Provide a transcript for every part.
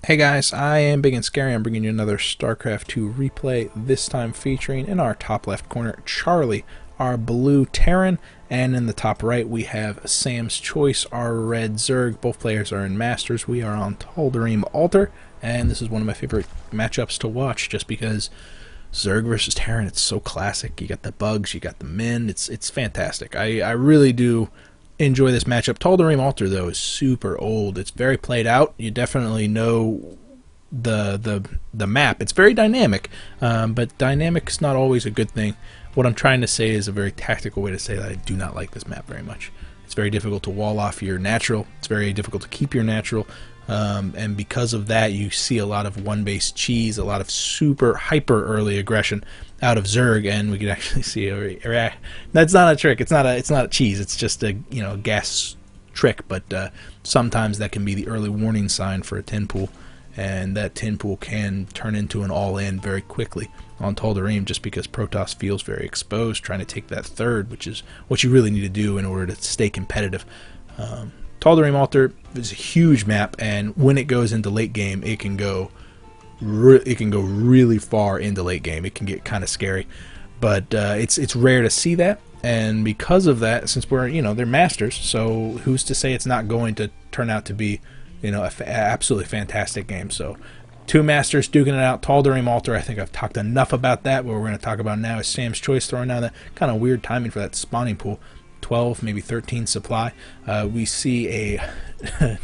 Hey guys, I am Ibigandscary. I'm bringing you another StarCraft 2 replay, this time featuring in our top left corner Charlie, our blue Terran, and in the top right we have SamsChoice, our red Zerg. Both players are in Masters. We are on Tal'Darim Altar, and this is one of my favorite matchups to watch just because Zerg versus Terran, it's so classic. You got the bugs, you got the men, it's fantastic. I really do enjoy this matchup. Tal'Darim Altar, though, is super old. It's very played out. You definitely know the map. It's very dynamic, but dynamic is not always a good thing. What I'm trying to say is a very tactical way to say that I do not like this map very much. It's very difficult to wall off your natural. It's very difficult to keep your natural. And because of that, you see a lot of one-base cheese, a lot of super hyper early aggression out of Zerg, and we can actually see that's not a trick. It's not a cheese. It's just a gas trick. But sometimes that can be the early warning sign for a tin pool, and that tin pool can turn into an all-in very quickly on Tal'Darim, just because Protoss feels very exposed, trying to take that third, which is what you really need to do in order to stay competitive. Tal'Darim Altar is a huge map, and when it goes into late game, it can go really far into late game. It can get kind of scary, but it's rare to see that, and because of that, since we're they're masters, so who's to say it's not going to turn out to be absolutely fantastic game. So two masters duking it out. Tal'Darim Altar, I think I've talked enough about that. What we're going to talk about now is SamsChoice throwing down that kind of weird timing for that spawning pool. 12, maybe 13 supply. We see a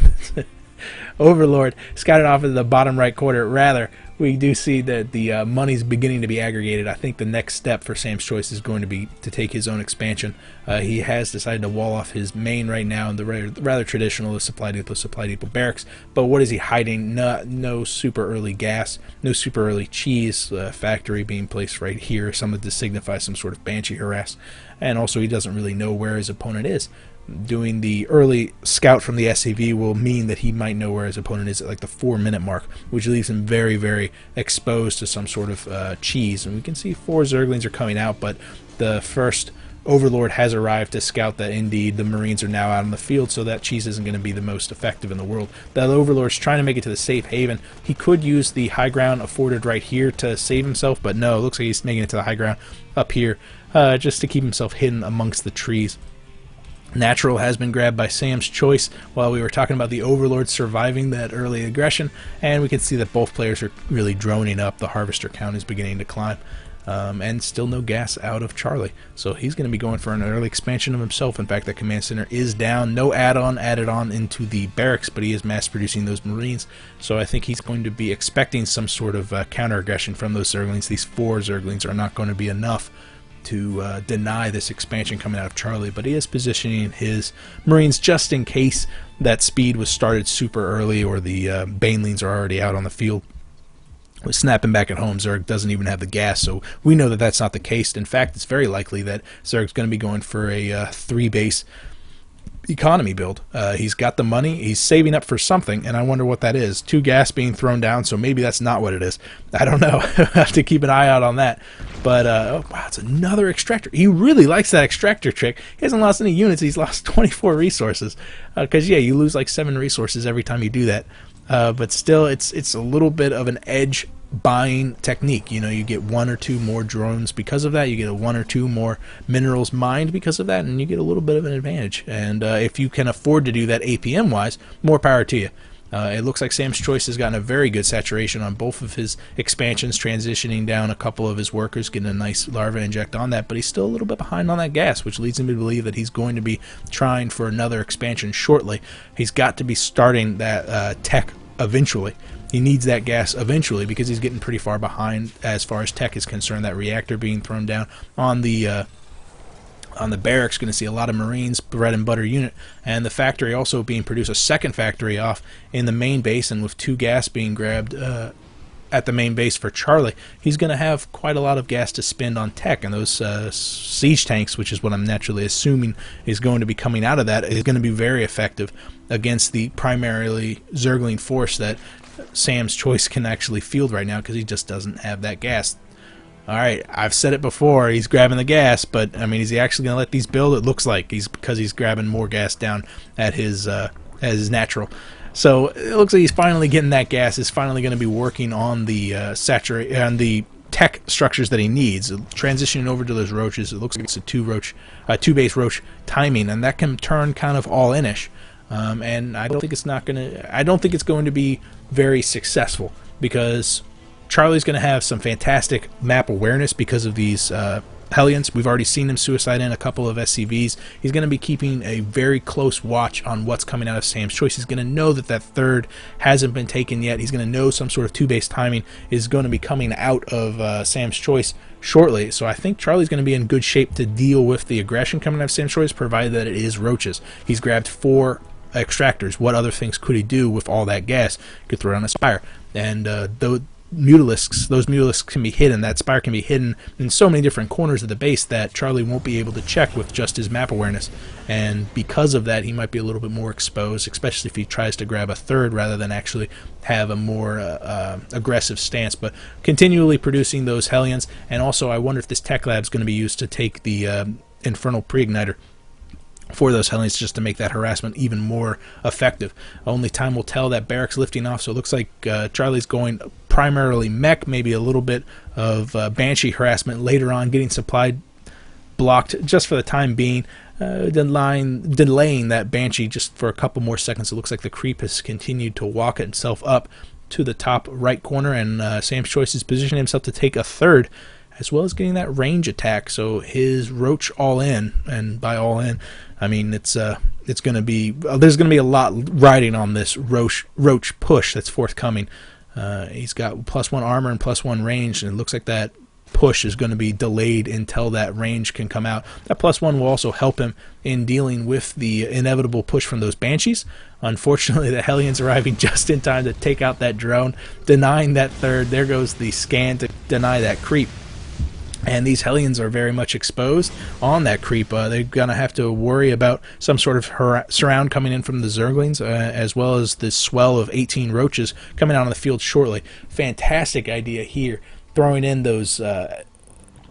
Overlord scouted off of the bottom right corner. Rather, we do see that the money's beginning to be aggregated. I think the next step for SamsChoice is going to be to take his own expansion. He has decided to wall off his main right now in the rather traditional supply depot barracks. But what is he hiding? No super early gas, no super early cheese factory being placed right here, something to signify some sort of banshee harass. And also he doesn't really know where his opponent is. Doing the early scout from the SCV will mean that he might know where his opponent is at like the 4-minute mark, which leaves him very, very exposed to some sort of cheese. And we can see 4 Zerglings are coming out, but the first Overlord has arrived to scout that indeed the Marines are now out on the field, so that cheese isn't going to be the most effective in the world. That Overlord's trying to make it to the safe haven. He could use the high ground afforded right here to save himself, but no, it looks like he's making it to the high ground up here just to keep himself hidden amongst the trees. Natural has been grabbed by SamsChoice while we were talking about the Overlord surviving that early aggression, and we can see that both players are really droning up. The Harvester count is beginning to climb, and still no gas out of Charlie. So he's going to be going for an early expansion of himself. In fact, that command center is down. No add-on added on into the barracks, but he is mass-producing those Marines. So I think he's going to be expecting some sort of counter-aggression from those Zerglings. These 4 Zerglings are not going to be enough to deny this expansion coming out of Charlie, but he is positioning his Marines just in case that speed was started super early or the Banelings are already out on the field. With snapping back at home, Zerg doesn't even have the gas, so we know that that's not the case. In fact, it's very likely that Zerg's going to be going for a 3-base economy build. He's got the money, he's saving up for something, and I wonder what that is. 2 gas being thrown down, so maybe that's not what it is. I don't know. I have to keep an eye out on that. But oh wow, it's another extractor. He really likes that extractor trick. He hasn't lost any units, he's lost 24 resources, because yeah, you lose like 7 resources every time you do that. But still, it's a little bit of an edge buying technique. You get 1 or 2 more drones because of that. You get 1 or 2 more minerals mined because of that, and you get a little bit of an advantage. And if you can afford to do that APM wise, more power to you. It looks like SamsChoice has gotten a very good saturation on both of his expansions, transitioning down a couple of his workers, getting a nice larva inject on that, but he's still a little bit behind on that gas, which leads him to believe that he's going to be trying for another expansion shortly. He's got to be starting that tech eventually. He needs that gas eventually because he's getting pretty far behind as far as tech is concerned. That reactor being thrown down on the barracks, going to see a lot of Marines, bread and butter unit, and the factory also being produced, a second factory off in the main base, and with 2 gas being grabbed at the main base for Charlie, he's going to have quite a lot of gas to spend on tech, and those siege tanks, which is what I'm naturally assuming is going to be coming out of that, is going to be very effective against the primarily Zergling force that SamsChoice can actually field right now because he just doesn't have that gas. Alright, I've said it before, he's grabbing the gas, but I mean, is he actually going to let these build? It looks like because he's grabbing more gas down at his natural. So it looks like he's finally getting that gas. Is finally going to be working on the on the tech structures that he needs, transitioning over to those roaches. It looks like it's a two base roach timing, and that can turn kind of all inish. And I don't think it's going to be very successful, because Charlie's going to have some fantastic map awareness because of these Hellions. We've already seen him suicide in a couple of SCVs. He's going to be keeping a very close watch on what's coming out of Sam's Choice. He's going to know that that third hasn't been taken yet. He's going to know some sort of two-base timing is going to be coming out of Sam's Choice shortly. So I think Charlie's going to be in good shape to deal with the aggression coming out of Sam's Choice, provided that it is roaches. He's grabbed 4 extractors. What other things could he do with all that gas? He could throw it on a spire. And those mutalisks can be hidden. That spire can be hidden in so many different corners of the base that Charlie won't be able to check with just his map awareness. And because of that, he might be a little bit more exposed, especially if he tries to grab a third rather than actually have a more aggressive stance. But continually producing those Hellions, and also I wonder if this tech lab is going to be used to take the Infernal Pre-Igniter for those Hellions, just to make that harassment even more effective. Only time will tell. That barracks lifting off, so it looks like Charlie's going primarily mech, maybe a little bit of Banshee harassment later on, getting supply blocked just for the time being, delaying that Banshee just for a couple more seconds. It looks like the creep has continued to walk itself up to the top right corner, and Sam's Choice is positioning himself to take a third, as well as getting that range attack. So his roach all in, and by all in I mean it's going to be there's going to be a lot riding on this roach push that's forthcoming. He's got +1 armor and +1 range, and it looks like that push is going to be delayed until that range can come out. That +1 will also help him in dealing with the inevitable push from those Banshees. Unfortunately, the Hellions arriving just in time to take out that drone, denying that third. There goes the scan to deny that creep. And these Hellions are very much exposed on that creep. They're going to have to worry about some sort of surround coming in from the Zerglings, as well as this swell of 18 roaches coming out on the field shortly. Fantastic idea here, throwing in those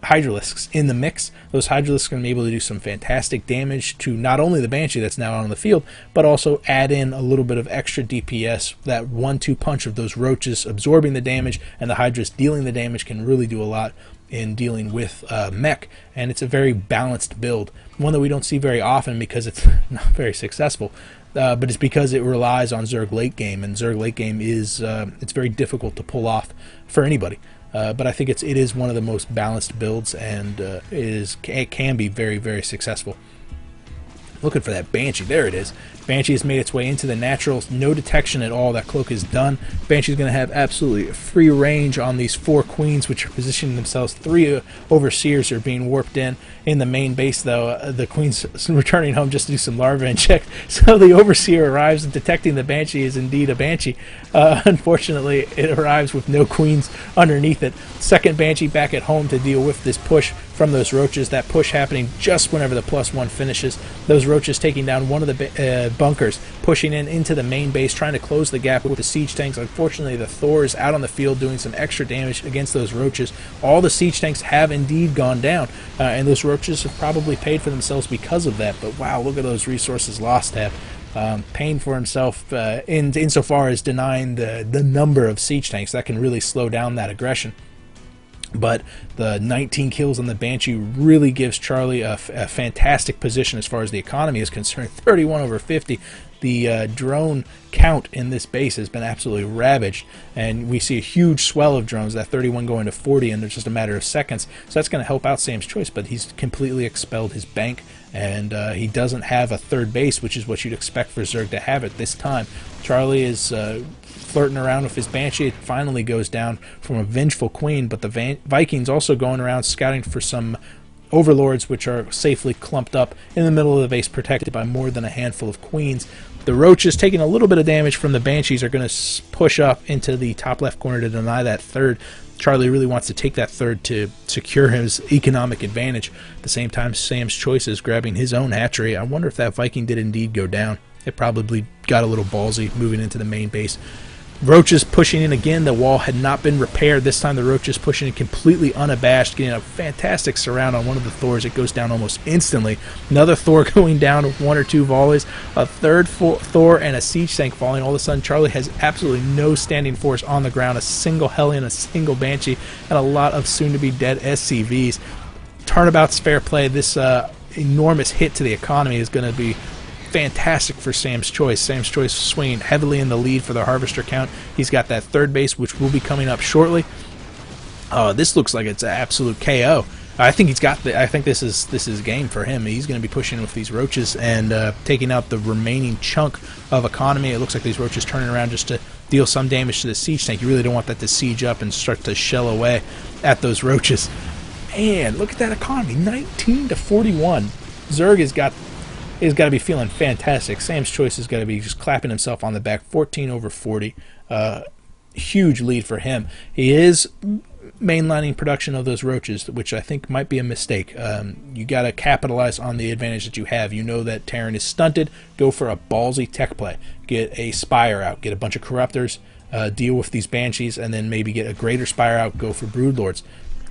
Hydralisks in the mix. Those Hydralisks are going to be able to do some fantastic damage to not only the Banshee that's now on the field, but also add in a little bit of extra DPS. That 1-2 punch of those roaches absorbing the damage and the Hydras dealing the damage can really do a lot in dealing with mech, and it's a very balanced build, one that we don't see very often because it's not very successful, but it's because it relies on Zerg late game, and Zerg late game is it's very difficult to pull off for anybody. But I think it is one of the most balanced builds, and it can be very, very successful. Looking for that Banshee. There it is. Banshee has made its way into the naturals. No detection at all. That cloak is done. Banshee's going to have absolutely free range on these 4 queens, which are positioning themselves. 3 overseers are being warped in the main base, though. The queen's returning home just to do some larvae and check. So the overseer arrives, and detecting the Banshee is indeed a Banshee. Unfortunately, it arrives with no queens underneath it. Second Banshee back at home to deal with this push from those roaches. That push happening just whenever the +1 finishes. Those roaches taking down one of the bunkers, pushing into the main base, trying to close the gap with the siege tanks. Unfortunately, the Thor is out on the field doing some extra damage against those roaches. All the siege tanks have indeed gone down, and those roaches have probably paid for themselves because of that. But wow, look at those resources lost. Paying for himself insofar as denying the number of siege tanks. That can really slow down that aggression. But the 19 kills on the Banshee really gives Charlie a fantastic position as far as the economy is concerned. 31 over 50. The drone count in this base has been absolutely ravaged, and we see a huge swell of drones, that 31 going to 40 in just a matter of seconds. So that's going to help out Sam's Choice, but he's completely expelled his bank, and he doesn't have a third base, which is what you'd expect for Zerg to have at this time. Charlie is flirting around with his Banshee. It finally goes down from a vengeful queen, but the Vikings also going around scouting for some overlords, which are safely clumped up in the middle of the base, protected by more than a handful of queens. The roaches, taking a little bit of damage from the Banshees, are going to push up into the top left corner to deny that third. Charlie really wants to take that third to secure his economic advantage. At the same time, Sam's Choice is grabbing his own hatchery. I wonder if that Viking did indeed go down. It probably got a little ballsy moving into the main base. Roaches pushing in again. The wall had not been repaired. This time the Roaches pushing in completely unabashed, getting a fantastic surround on one of the Thors. It goes down almost instantly. Another Thor going down with 1 or 2 volleys. A third Thor and a siege tank falling. All of a sudden Charlie has absolutely no standing force on the ground. A single Hellion, a single Banshee, and a lot of soon-to-be dead SCVs. Turnabout's fair play. This enormous hit to the economy is going to be fantastic for Sam's Choice. Sam's Choice swinging heavily in the lead for the harvester count. He's got that third base, which will be coming up shortly. This looks like it's an absolute KO. I think he's got the. I think this is game for him. He's going to be pushing with these Roaches and taking out the remaining chunk of economy. It looks like these Roaches turning around just to deal some damage to the siege tank. You really don't want that to siege up and start to shell away at those Roaches. Man, look at that economy, 19 to 41. Zerg has got to be feeling fantastic. Sam's Choice has got to be just clapping himself on the back. 14 over 40. Huge lead for him. He is mainlining production of those Roaches, which I think might be a mistake. You got to capitalize on the advantage that you have. You know that Terran is stunted. Go for a ballsy tech play. Get a Spire out. Get a bunch of Corruptors. Deal with these Banshees, and then maybe get a greater Spire out. Go for Broodlords.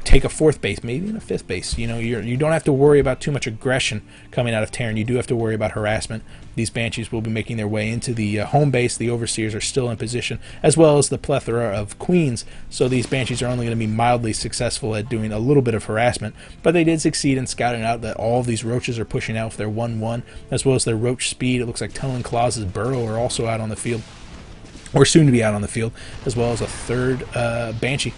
Take a 4th base, maybe in a 5th base. You know, you don't have to worry about too much aggression coming out of Terran. You do have to worry about harassment. These Banshees will be making their way into the home base. The Overseers are still in position, as well as the plethora of Queens. So these Banshees are only going to be mildly successful at doing a little bit of harassment. But they did succeed in scouting out that all of these Roaches are pushing out with their 1-1, as well as their Roach speed. It looks like Tunneling Claws' Burrow are also out on the field, or soon to be out on the field, as well as a 3rd Banshee.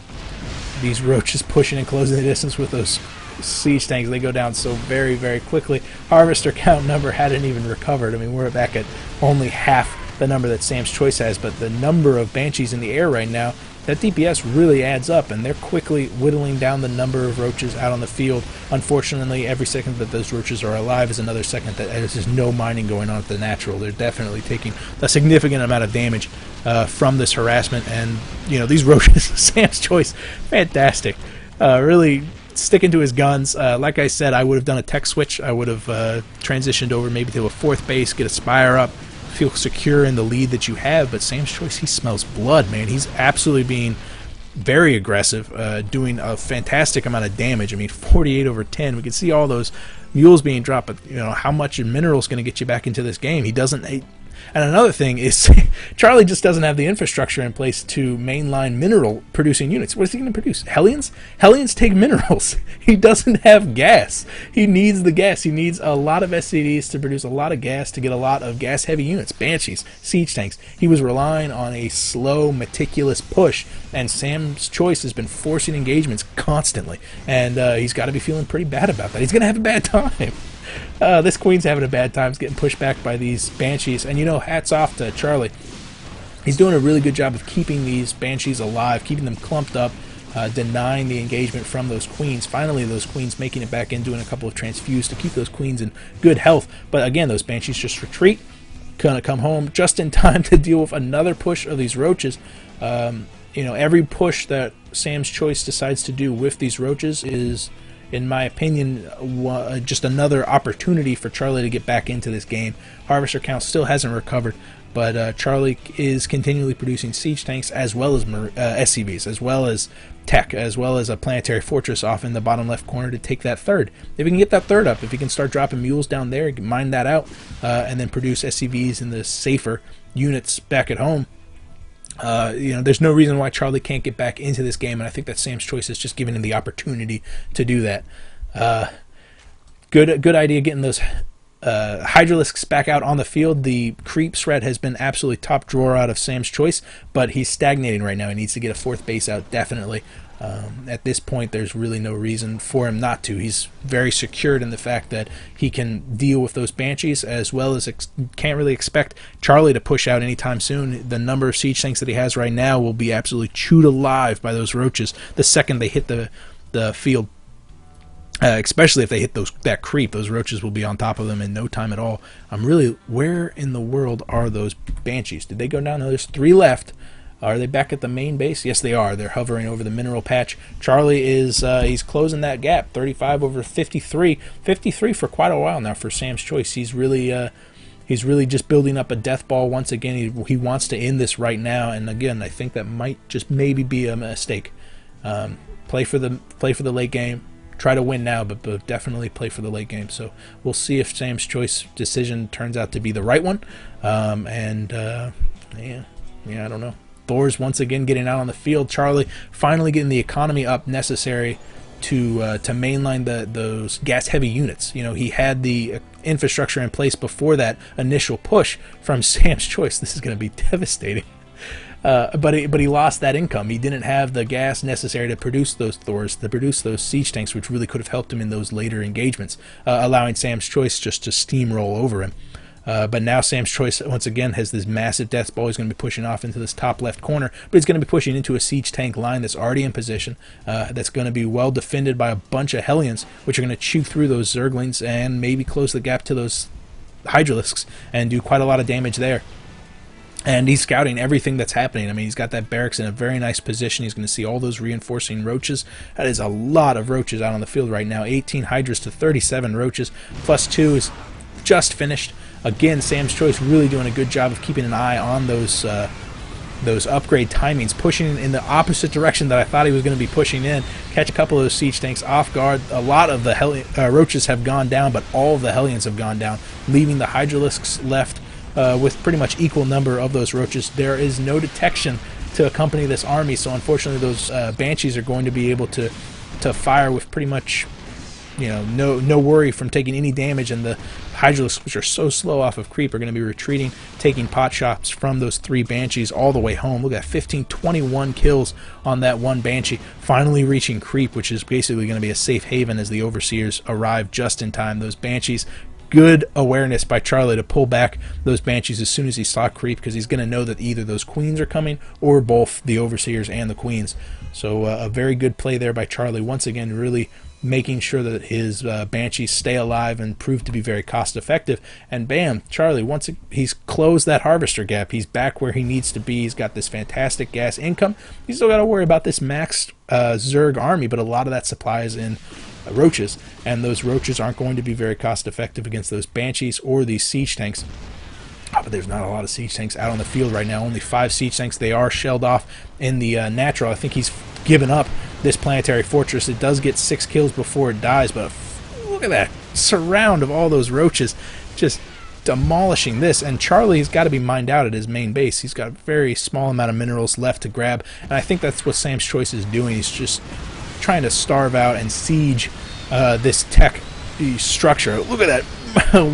These Roaches pushing and closing the distance with those siege tanks. They go down so very, very quickly. Harvester count number hadn't even recovered. I mean, we're back at only half the number that Sam's Choice has, but the number of Banshees in the air right now, that DPS really adds up, and they're quickly whittling down the number of Roaches out on the field. Unfortunately, every second that those Roaches are alive is another second that there's just no mining going on at the natural. They're definitely taking a significant amount of damage from this harassment, and you know, these Roaches, Sam's Choice, fantastic. Really sticking to his guns. Like I said, I would have done a tech switch. I would have transitioned over maybe to a 4th base, get a Spire up, feel secure in the lead that you have. But Sam's Choice, he smells blood, man. He's absolutely being very aggressive, doing a fantastic amount of damage. I mean, 48 over 10. We can see all those mules being dropped, but you know how much mineral is going to get you back into this game. He doesn't. And another thing is, Charlie just doesn't have the infrastructure in place to mainline mineral producing units. What is he going to produce? Hellions? Hellions take minerals. He doesn't have gas. He needs the gas. He needs a lot of SCDs to produce a lot of gas to get a lot of gas-heavy units. Banshees, siege tanks. He was relying on a slow, meticulous push, and Sam's Choice has been forcing engagements constantly. And he's got to be feeling pretty bad about that. He's going to have a bad time. This Queen's having a bad time. He's getting pushed back by these Banshees. And, you know, hats off to Charlie. He's doing a really good job of keeping these Banshees alive, keeping them clumped up, denying the engagement from those Queens. Finally, those Queens making it back in, doing a couple of transfuse to keep those Queens in good health. But, again, those Banshees just retreat, gonna come home just in time to deal with another push of these Roaches. You know, every push that Sam's Choice decides to do with these Roaches is, in my opinion, just another opportunity for Charlie to get back into this game. Harvester count still hasn't recovered, but Charlie is continually producing siege tanks as well as SCVs, as well as tech, as well as a planetary fortress off in the bottom left corner to take that 3rd. If he can get that 3rd up, if he can start dropping mules down there, mine that out, and then produce SCVs in the safer units back at home, you know, there's no reason why Charlie can't get back into this game, and I think that Sam's Choice is just giving him the opportunity to do that. Good idea getting those Hydralisks back out on the field. The creep threat has been absolutely top drawer out of Sam's Choice, but he's stagnating right now. He needs to get a 4th base out, definitely. At this point, there's really no reason for him not to. He's very secured in the fact that he can deal with those Banshees, as well as can't really expect Charlie to push out anytime soon. The number of siege tanks that he has right now will be absolutely chewed alive by those Roaches the second they hit the field. Especially if they hit that creep, those Roaches will be on top of them in no time at all. Where in the world are those Banshees? Did they go down? No, there's 3 left. Are they back at the main base? Yes, they are. They're hovering over the mineral patch. Charlie is he's closing that gap, 35 over 53. 53 for quite a while now for Sam's Choice. He's really He's really just building up a death ball once again. He wants to end this right now, and again, I think that might just maybe be a mistake. Play for the late game. Try to win now, but definitely play for the late game. So we'll see if Sam's choice decision turns out to be the right one. Yeah, I don't know. Thor's once again getting out on the field. Charlie finally getting the economy up necessary to mainline those gas-heavy units. You know, he had the infrastructure in place before that initial push from Sam's choice. This is going to be devastating. But he lost that income. He didn't have the gas necessary to produce those Thors, to produce those siege tanks, which really could have helped him in those later engagements, allowing Sam's choice just to steamroll over him. But now Sam's choice once again has this massive death ball. He's going to be pushing off into this top left corner, but he's going to be pushing into a siege tank line that's already in position, that's going to be well defended by a bunch of Hellions, which are going to chew through those Zerglings and maybe close the gap to those Hydralisks and do quite a lot of damage there. And he's scouting everything that's happening. I mean, he's got that barracks in a very nice position. He's going to see all those reinforcing roaches. That is a lot of roaches out on the field right now. 18 Hydras to 37 roaches. +2 is just finished. Again, Sam's choice really doing a good job of keeping an eye on those upgrade timings, pushing in the opposite direction that I thought he was going to be pushing in. Catch a couple of those siege tanks off guard. A lot of the roaches have gone down, but all of the Hellions have gone down, leaving the Hydralisks left with pretty much equal number of those roaches. There is no detection to accompany this army, so unfortunately those Banshees are going to be able to fire with pretty much, you know, no worry from taking any damage, and the Hydralisks, which are so slow off of creep, are going to be retreating, taking pot shots from those 3 Banshees all the way home. Look at that, 15, 21 kills on that one Banshee, finally reaching creep, which is basically going to be a safe haven as the Overseers arrive just in time. Those Banshees, good awareness by Charlie to pull back those Banshees as soon as he saw creep, because he's going to know that either those Queens are coming or both the Overseers and the Queens. So a very good play there by Charlie, once again really making sure that his Banshees stay alive and prove to be very cost effective. And bam, Charlie, he's closed that harvester gap. He's back where he needs to be. He's got this fantastic gas income. He's still got to worry about this maxed Zerg army, but a lot of that supply is in roaches, and those roaches aren't going to be very cost effective against those Banshees or these siege tanks. But there's not a lot of siege tanks out on the field right now. Only 5 siege tanks. They are shelled off in the natural. I think he's given up this planetary fortress. It does get 6 kills before it dies, but look at that surround of all those roaches just demolishing this. And Charlie's got to be mined out at his main base. He's got a very small amount of minerals left to grab, and I think that's what Sam's choice is doing. He's just trying to starve out and siege this tech structure. Look at that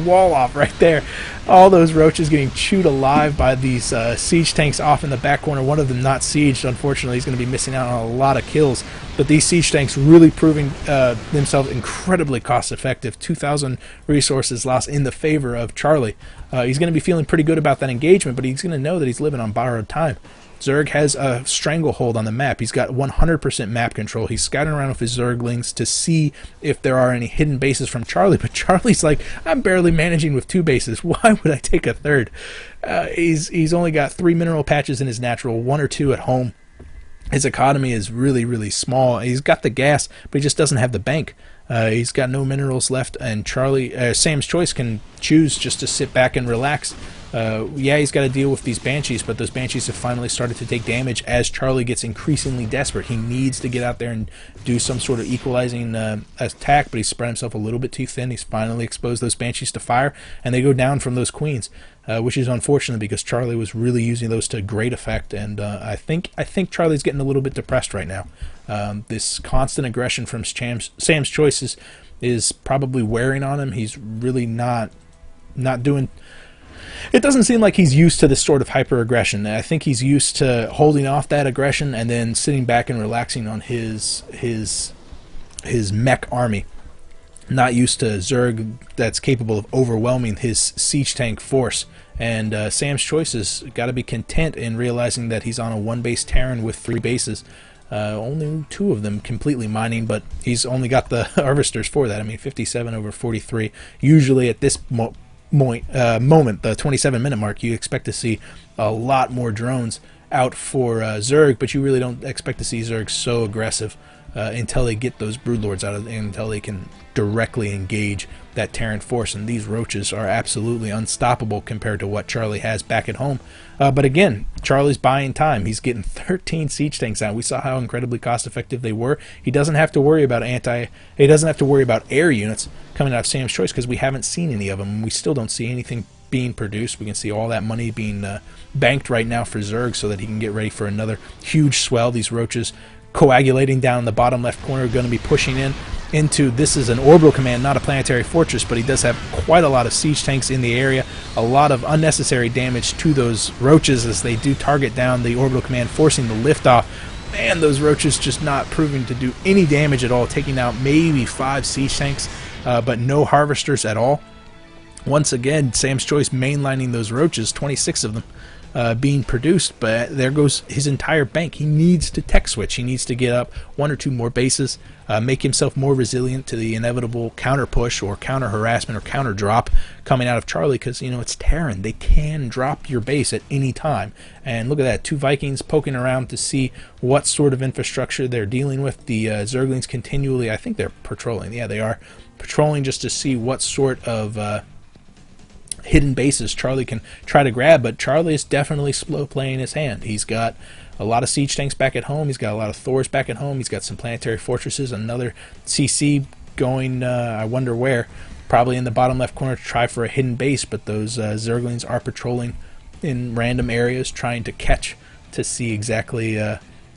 wall off right there. All those roaches getting chewed alive by these siege tanks off in the back corner. One of them not sieged, unfortunately. He's going to be missing out on a lot of kills. But these siege tanks really proving themselves incredibly cost effective. 2,000 resources lost in the favor of Charlie. He's going to be feeling pretty good about that engagement, but he's going to know that he's living on borrowed time. Zerg has a stranglehold on the map. He's got 100% map control. He's scouting around with his Zerglings to see if there are any hidden bases from Charlie, but Charlie's like, I'm barely managing with 2 bases. Why would I take a third? He's only got 3 mineral patches in his natural, 1 or 2 at home. His economy is really, really small. He's got the gas, but he just doesn't have the bank. He's got no minerals left, and Sam's choice can choose just to sit back and relax. Yeah, he's got to deal with these Banshees, but those Banshees have finally started to take damage as Charlie gets increasingly desperate. He needs to get out there and do some sort of equalizing attack, but he's spread himself a little bit too thin. He's finally exposed those Banshees to fire, and they go down from those Queens, which is unfortunate because Charlie was really using those to great effect, and I think Charlie's getting a little bit depressed right now. This constant aggression from Sam's choices is probably wearing on him. He's really not doing... It doesn't seem like he's used to this sort of hyper-aggression. I think he's used to holding off that aggression and then sitting back and relaxing on his mech army. Not used to Zerg that's capable of overwhelming his siege tank force. And Sam's choice has got to be content in realizing that he's on a 1-base Terran with 3 bases. Only 2 of them completely mining, but he's only got the harvesters for that. I mean, 57 over 43. Usually at this moment, the 27-minute mark, you expect to see a lot more drones out for Zerg, but you really don't expect to see Zerg so aggressive until they get those broodlords out of, until they can directly engage that Terran force, and these roaches are absolutely unstoppable compared to what Charlie has back at home. But again, Charlie's buying time. He's getting 13 siege tanks out. We saw how incredibly cost effective they were. He doesn't have to worry about he doesn't have to worry about air units coming out of Sam's Choice, because we haven't seen any of them. We still don't see anything being produced. We can see all that money being banked right now for Zerg so that he can get ready for another huge swell. These roaches coagulating down in the bottom left corner are going to be pushing into, this is an orbital command, not a planetary fortress, but he does have quite a lot of siege tanks in the area. A lot of unnecessary damage to those roaches as they do target down the orbital command, forcing the liftoff. Man, those roaches just not proving to do any damage at all, taking out maybe 5 siege tanks, but no harvesters at all. Once again, Sam's Choice mainlining those roaches, 26 of them being produced, but there goes his entire bank. He needs to tech switch. He needs to get up 1 or 2 more bases, make himself more resilient to the inevitable counter push or counter harassment or counter drop coming out of Charlie, because, you know, it's Terran. They can drop your base at any time. And look at that, 2 Vikings poking around to see what sort of infrastructure they're dealing with. The Zerglings continually, I think they're patrolling. Yeah, they are patrolling just to see what sort of hidden bases Charlie can try to grab, but Charlie is definitely slow playing his hand. He's got a lot of siege tanks back at home. He's got a lot of Thors back at home. He's got some planetary fortresses, another CC going, I wonder where, probably in the bottom left corner to try for a hidden base, but those Zerglings are patrolling in random areas trying to catch to see exactly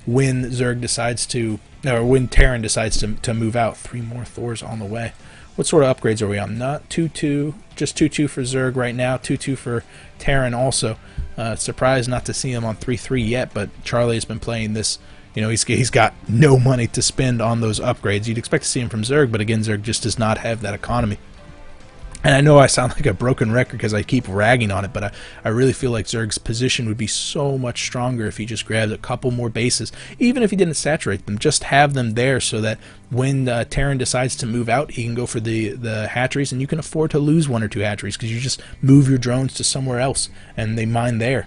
when Zerg decides to, or when Terran decides to move out. 3 more Thors on the way. What sort of upgrades are we on? Not 2-2, just 2-2 for Zerg right now, 2-2 for Terran also. Surprised not to see him on 3-3 yet, but Charlie has been playing this, you know, he's got no money to spend on those upgrades. You'd expect to see him from Zerg, but again, Zerg just does not have that economy. And I know I sound like a broken record because I keep ragging on it, but I really feel like Zerg's position would be so much stronger if he just grabs a couple more bases. Even if he didn't saturate them, just have them there so that when Terran decides to move out, he can go for the hatcheries, and you can afford to lose 1 or 2 hatcheries because you just move your drones to somewhere else and they mine there.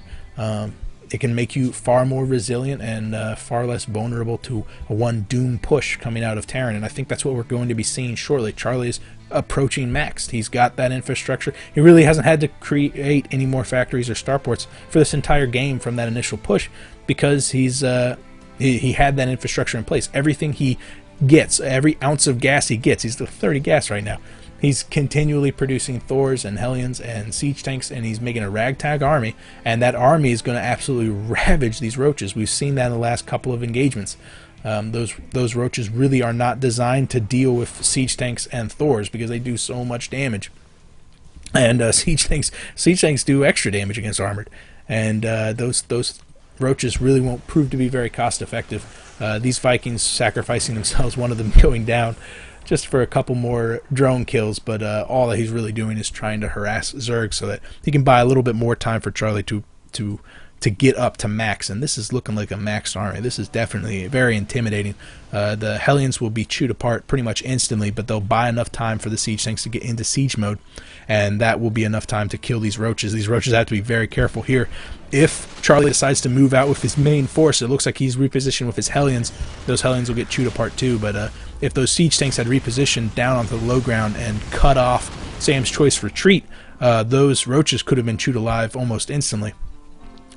It can make you far more resilient and far less vulnerable to a one doom push coming out of Terran, and I think that's what we're going to be seeing shortly. Charlie is approaching maxed. He's got that infrastructure. He really hasn't had to create any more factories or starports for this entire game from that initial push because he had that infrastructure in place. Everything he gets, every ounce of gas he gets, he's the 30 gas right now. He's continually producing Thors and Hellions and siege tanks, and he's making a ragtag army, and that army is going to absolutely ravage these roaches. We've seen that in the last couple of engagements. Those roaches really are not designed to deal with siege tanks and Thors because they do so much damage. And siege tanks do extra damage against armored, and those roaches really won't prove to be very cost effective. These Vikings sacrificing themselves, one of them going down just for a couple more drone kills, but all that he's really doing is trying to harass Zerg so that he can buy a little bit more time for Charlie to get up to max. And this is looking like a maxed army. This is definitely very intimidating. The Hellions will be chewed apart pretty much instantly, but they'll buy enough time for the siege tanks to get into siege mode, and that will be enough time to kill these roaches. These roaches have to be very careful here. If Charlie decides to move out with his main force, it looks like he's repositioned with his Hellions. Those Hellions will get chewed apart too, but if those siege tanks had repositioned down onto the low ground and cut off Sam's Choice retreat, those roaches could have been chewed alive almost instantly.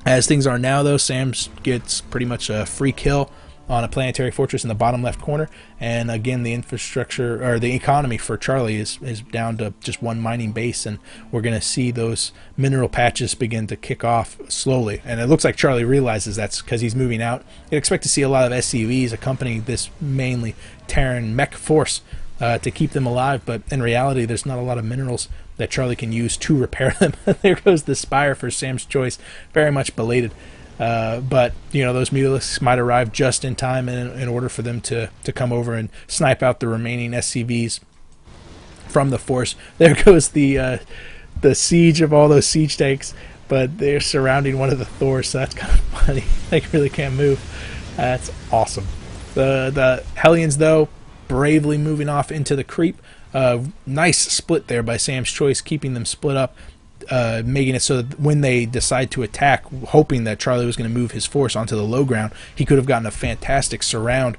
As things are now, though, Sam's gets pretty much a free kill on a planetary fortress in the bottom left corner, and again the infrastructure, or the economy for Charlie is down to just 1 mining base, and we're going to see those mineral patches begin to kick off slowly. And it looks like Charlie realizes that's because he's moving out. You'd expect to see a lot of SCVs accompanying this mainly Terran mech force to keep them alive, but in reality there's not a lot of minerals that Charlie can use to repair them. There goes the Spire for Sam's Choice, very much belated. But, you know, those Mutalisks might arrive just in time in order for them to come over and snipe out the remaining SCVs from the force. There goes the siege of all those siege tanks, but they're surrounding one of the Thors, so that's kind of funny. They really can't move. That's awesome. The Hellions, though, bravely moving off into the creep. Nice split there by Sam's Choice, keeping them split up, making it so that when they decide to attack, hoping that Charlie was going to move his force onto the low ground, he could have gotten a fantastic surround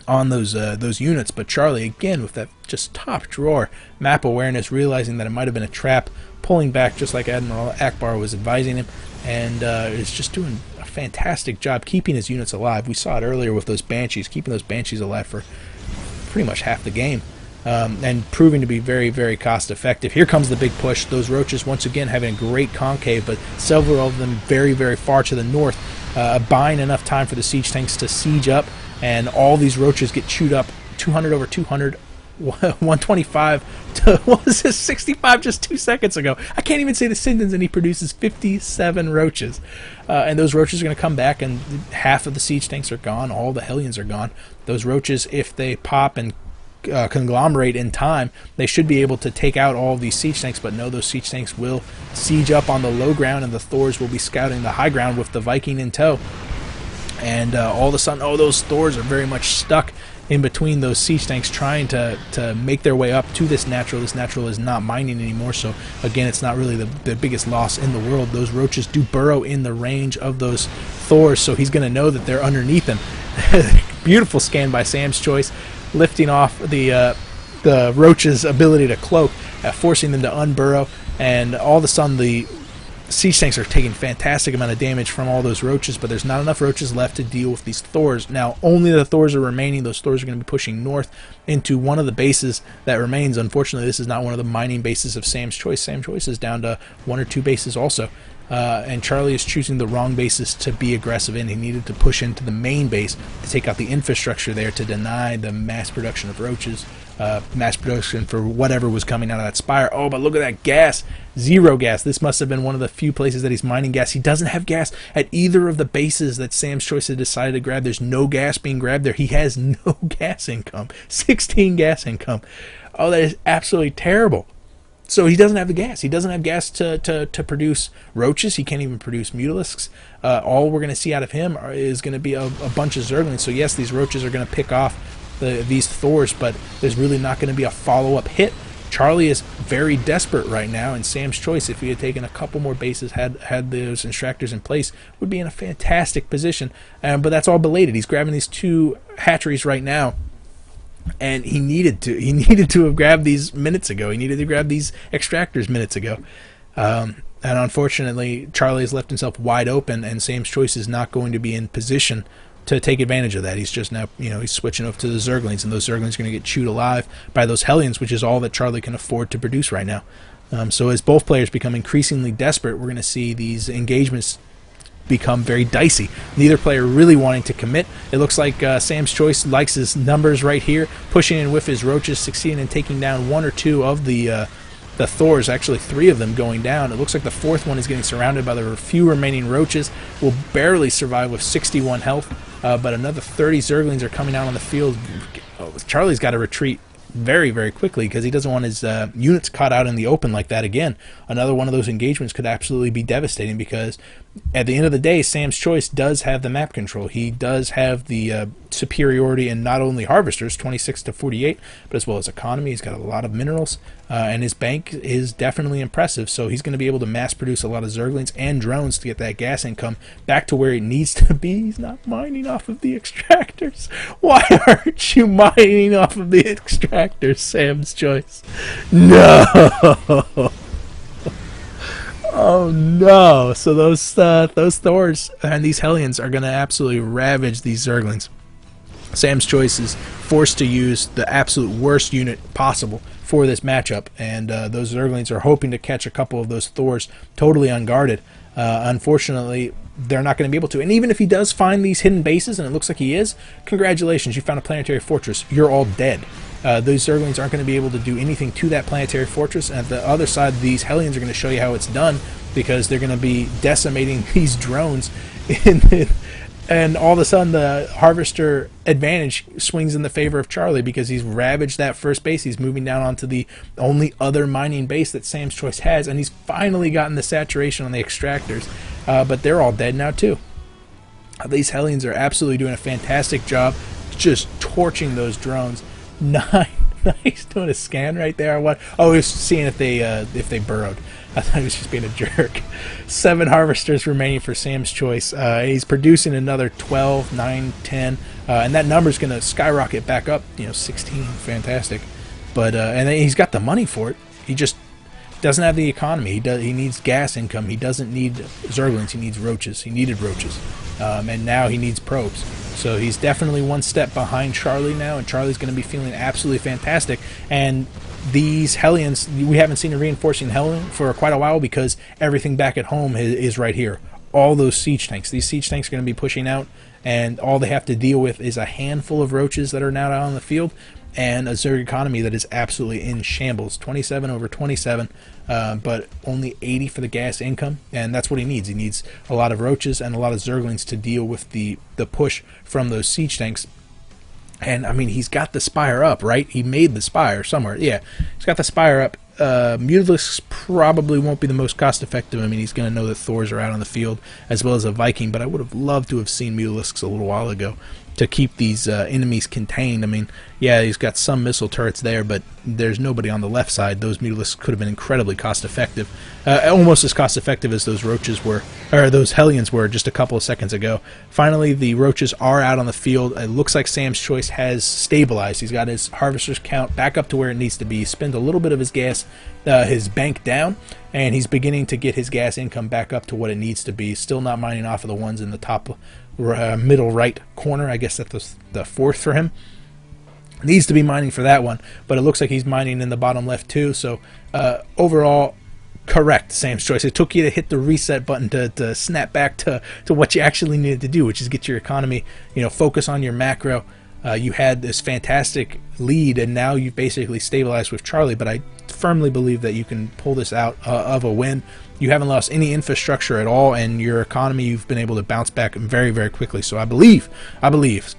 on those units. But Charlie, again, with that just top drawer map awareness, realizing that it might have been a trap, pulling back just like Admiral Akbar was advising him, and is just doing a fantastic job keeping his units alive. We saw it earlier with those Banshees, keeping those Banshees alive for pretty much half the game. And proving to be very, very cost effective. Here comes the big push. Those Roaches once again having a great concave, but several of them very, very far to the north, buying enough time for the siege tanks to siege up, and all these Roaches get chewed up. 200 over 200, 125 to, what was this, 65 just 2 seconds ago. I can't even say the sentence, and he produces 57 Roaches. And those Roaches are going to come back, and half of the siege tanks are gone. All the Hellions are gone. Those Roaches, if they pop and conglomerate in time, they should be able to take out all of these siege tanks, but no, those siege tanks will siege up on the low ground, and the Thors will be scouting the high ground with the Viking in tow. And all of a sudden, those Thors are very much stuck in between those siege tanks, trying to make their way up to this natural. This natural is not mining anymore, so again, it's not really the biggest loss in the world. Those Roaches do burrow in the range of those Thors, so he's going to know that they're underneath him. Beautiful scan by SamsChoice, lifting off the Roach's ability to cloak, forcing them to unburrow, and all of a sudden the siege tanks are taking fantastic amount of damage from all those Roaches, but there's not enough Roaches left to deal with these Thors. Now, only the Thors are remaining. Those Thors are going to be pushing north into one of the bases that remains. Unfortunately, this is not one of the mining bases of SamsChoice. SamsChoice is down to 1 or 2 bases also. And Charlie is choosing the wrong bases to be aggressive in. He needed to push into the main base to take out the infrastructure there, to deny the mass production of Roaches, mass production for whatever was coming out of that spire. Oh, but look at that gas. 0 gas. This must have been one of the few places that he's mining gas. He doesn't have gas at either of the bases that SamsChoice had decided to grab. There's no gas being grabbed there. He has no gas income. 16 gas income. Oh, that is absolutely terrible. So he doesn't have the gas. He doesn't have gas to produce Roaches. He can't even produce Mutalisks. All we're going to see out of him is going to be a bunch of Zerglings. So yes, these Roaches are going to pick off these Thors, but there's really not going to be a follow-up hit. Charlie is very desperate right now, and SamsChoice, if he had taken a couple more bases, had those Instructors in place, would be in a fantastic position. But that's all belated. He's grabbing these 2 hatcheries right now. And he needed to have grabbed these minutes ago. He needed to grab these Extractors minutes ago. And unfortunately, Charlie has left himself wide open, and SamsChoice is not going to be in position to take advantage of that. He's just now, he's switching over to the Zerglings, and those Zerglings are going to get chewed alive by those Hellions, which is all that Charlie can afford to produce right now. So as both players become increasingly desperate, we're going to see these engagements become very dicey. Neither player really wanting to commit. It looks like SamsChoice likes his numbers right here, pushing in with his Roaches, succeeding in taking down 1 or 2 of the Thors, actually 3 of them going down. It looks like the 4th one is getting surrounded by the few remaining Roaches, will barely survive with 61 health, but another 30 Zerglings are coming out on the field. Charlie's got to retreat very, very quickly because he doesn't want his units caught out in the open like that again. Another one of those engagements could absolutely be devastating because at the end of the day, SamsChoice does have the map control. He does have the superiority in not only Harvesters, 26 to 48, but as well as economy. He's got a lot of minerals, and his bank is definitely impressive, so he's going to be able to mass produce a lot of Zerglings and drones to get that gas income back to where it needs to be. He's not mining off of the Extractors. Why aren't you mining off of the Extractors, SamsChoice? No! Oh no! So those Thors and these Hellions are going to absolutely ravage these Zerglings. SamsChoice is forced to use the absolute worst unit possible for this matchup, and those Zerglings are hoping to catch a couple of those Thors totally unguarded. Unfortunately, they're not going to be able to. And even if he does find these hidden bases, and it looks like he is, congratulations, you found a planetary fortress. You're all dead. Those Zerglings aren't going to be able to do anything to that planetary fortress, and at the other side, these Hellions are going to show you how it's done, because they're going to be decimating these drones, and all of a sudden the Harvester advantage swings in the favor of Charlie because he's ravaged that first base. He's moving down onto the only other mining base that SamsChoice has, and he's finally gotten the saturation on the Extractors, but they're all dead now too. These Hellions are absolutely doing a fantastic job just torching those drones. Nice doing a scan right there. What? Oh, he's seeing if they burrowed. I thought he was just being a jerk. 7 harvesters remaining for Sam's Choice. He's producing another 12, 9, 10, and that number's going to skyrocket back up. 16, fantastic. But and he's got the money for it. He just doesn't have the economy. He needs gas income. He doesn't need zerglings. He needs roaches. He needed roaches, and now he needs probes. So he's definitely one step behind Charlie now, and Charlie's going to be feeling absolutely fantastic. And these Hellions, we haven't seen a reinforcing Hellion for quite a while because everything back at home is right here. All those siege tanks. These siege tanks are going to be pushing out, and all they have to deal with is a handful of roaches that are now out on the field, and a Zerg economy that is absolutely in shambles. 27 over 27, but only 80 for the gas income, and that's what he needs. He needs a lot of roaches and a lot of Zerglings to deal with the push from those siege tanks. And, I mean, he's got the Spire up, right? He made the Spire somewhere. Yeah, he's got the Spire up. Mutalisks probably won't be the most cost-effective. I mean, he's going to know that Thors are out on the field, as well as a Viking, but I would have loved to have seen Mutalisks a little while ago to keep these enemies contained. I mean, yeah, he's got some missile turrets there, but there's nobody on the left side. Those Mutalisks could have been incredibly cost-effective, almost as cost-effective as those roaches were, or those Hellions were just a couple of seconds ago. Finally, the roaches are out on the field. It looks like Sam's Choice has stabilized. He's got his harvesters count back up to where it needs to be. He spent a little bit of his gas, his bank down, and he's beginning to get his gas income back up to what it needs to be. Still not mining off of the ones in the top middle right corner. I guess that's the 4th for him. Needs to be mining for that one, but it looks like he's mining in the bottom left too. So overall, correct, Sam's Choice. It took you to hit the reset button to snap back to what you actually needed to do, which is get your economy, focus on your macro. You had this fantastic lead, and now you've basically stabilized with Charlie, but I firmly believe that you can pull this out of a win. You haven't lost any infrastructure at all, and your economy, you've been able to bounce back very, very quickly. So I believe.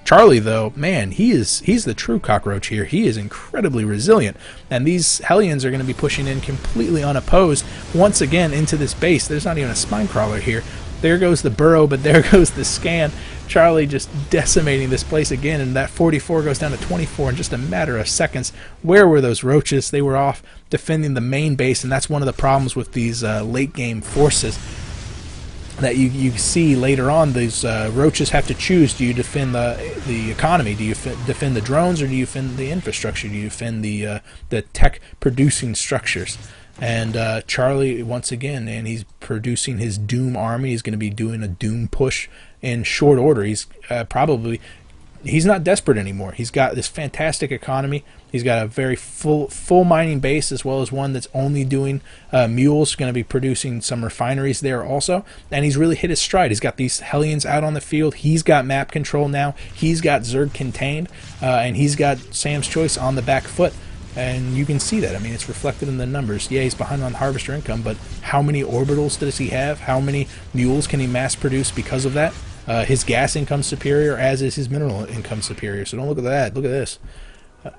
Charlie, though, man, he's the true cockroach here. He is incredibly resilient, and these Hellions are going to be pushing in completely unopposed once again into this base. There's not even a spine crawler here. There goes the burrow, but there goes the scan. Charlie just decimating this place again, and that 44 goes down to 24 in just a matter of seconds. Where were those roaches? They were off defending the main base, and that's one of the problems with these late-game forces that you see later on. These roaches have to choose. Do you defend the economy? Do you defend the drones, or do you defend the infrastructure? Do you defend the tech-producing structures? And Charlie, once again, and he's producing his Doom army. He's going to be doing a Doom push in short order. He's not desperate anymore. He's got this fantastic economy. He's got a very full mining base, as well as one that's only doing mules. Going to be producing some refineries there also. And he's really hit his stride. He's got these Hellions out on the field. He's got map control now. He's got Zerg contained. And he's got Sam's Choice on the back foot. And you can see that. I mean, it's reflected in the numbers. Yeah, he's behind on harvester income, but how many orbitals does he have? How many mules can he mass produce because of that? His gas income superior, as is his mineral income superior. So don't look at that. Look at this.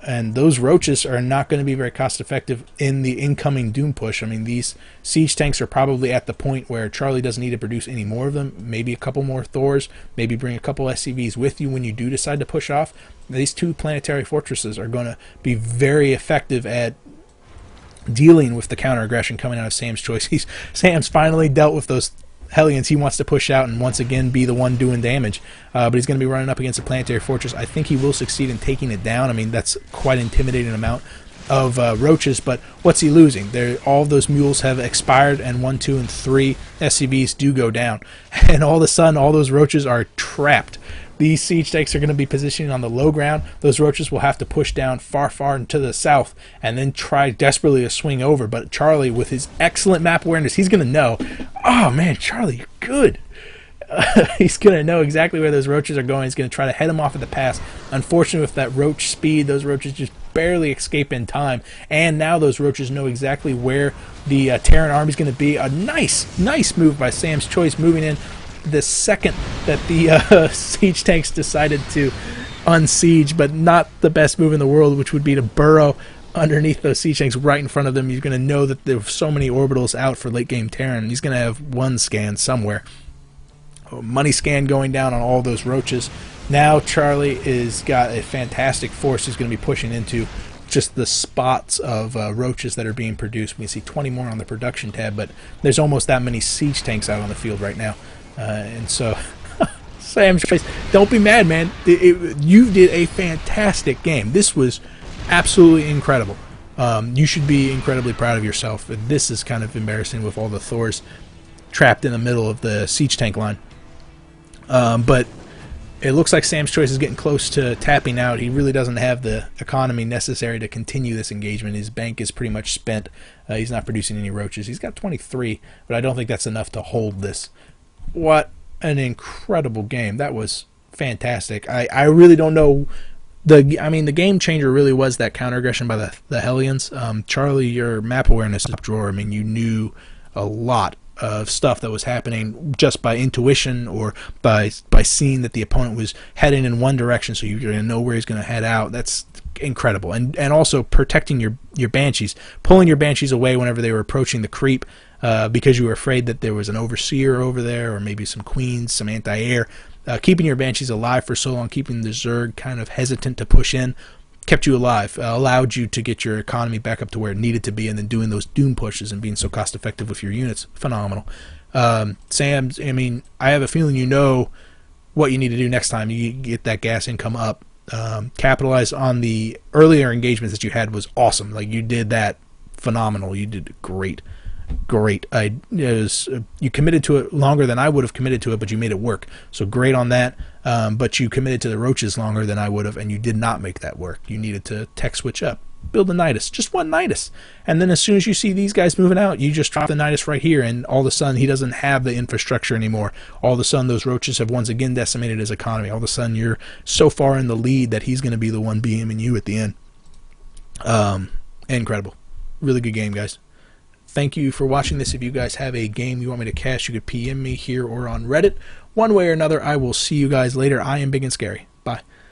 And those roaches are not going to be very cost effective in the incoming Doom push. I mean, these siege tanks are probably at the point where Charlie doesn't need to produce any more of them. Maybe a couple more Thors. Maybe bring a couple SCVs with you when you do decide to push off. These 2 planetary fortresses are going to be very effective at dealing with the counter aggression coming out of Sam's Choice. Sam's finally dealt with those Hellions he wants to push out and once again be the one doing damage. But he's going to be running up against a planetary fortress. I think he will succeed in taking it down. I mean, that's quite an intimidating amount of roaches, but what's he losing? All of those mules have expired, and 1, 2, and 3 SCVs do go down. And all of a sudden, all those roaches are trapped. These siege tanks are going to be positioning on the low ground. Those roaches will have to push down far to the south and then try desperately to swing over. But Charlie, with his excellent map awareness, he's going to know, oh man, Charlie, you're good. He's going to know exactly where those roaches are going. He's going to try to head them off at the pass. Unfortunately, with that roach speed, those roaches just barely escape in time. And now those roaches know exactly where the Terran army is going to be. A nice move by Sam's Choice, moving in the second that the siege tanks decided to unsiege, but not the best move in the world, which would be to burrow underneath those siege tanks right in front of them. You're going to know that there are so many orbitals out for late game Terran. He's going to have one scan somewhere. Money scan going down on all those roaches. Now Charlie is got a fantastic force he's going to be pushing into just the spots of roaches that are being produced. We can see 20 more on the production tab, but there's almost that many siege tanks out on the field right now. And so, SamsChoice, don't be mad, man. You did a fantastic game. This was absolutely incredible. You should be incredibly proud of yourself. This is kind of embarrassing with all the Thors trapped in the middle of the siege tank line. But it looks like SamsChoice is getting close to tapping out. He really doesn't have the economy necessary to continue this engagement. His bank is pretty much spent. He's not producing any roaches. He's got 23, but I don't think that's enough to hold this. What an incredible game. That was fantastic. I really don't know. The game changer really was that counter aggression by the Hellions. Charlie, your map awareness top drawer, I mean, you knew a lot of stuff that was happening just by intuition or by seeing that the opponent was heading in one direction, so you're going to know where he's going to head out. That's incredible. And also protecting your Banshees, pulling your Banshees away whenever they were approaching the creep, because you were afraid that there was an overseer over there, or maybe some queens, some anti-air. Keeping your Banshees alive for so long, keeping the Zerg kind of hesitant to push in, kept you alive, allowed you to get your economy back up to where it needed to be, and then doing those doom pushes and being so cost effective with your units. Phenomenal. Sam, I mean, I have a feeling you know what you need to do next time you get that gas income up. Capitalize on the earlier engagements that you had. Was awesome. Like, you did that phenomenal. You did great. You committed to it longer than I would have committed to it, but you made it work. So great on that. But you committed to the roaches longer than I would have, and you did not make that work. You needed to tech switch up. Build a Nidus. Just one Nidus. And then as soon as you see these guys moving out, you just drop the Nidus right here, and all of a sudden he doesn't have the infrastructure anymore. All of a sudden those roaches have once again decimated his economy. All of a sudden you're so far in the lead that he's going to be the one BMing you at the end. Incredible. Really good game, guys. Thank you for watching this. If you guys have a game you want me to cast, you could PM me here or on Reddit. One way or another, I will see you guys later. I am Ibigandscary. Bye.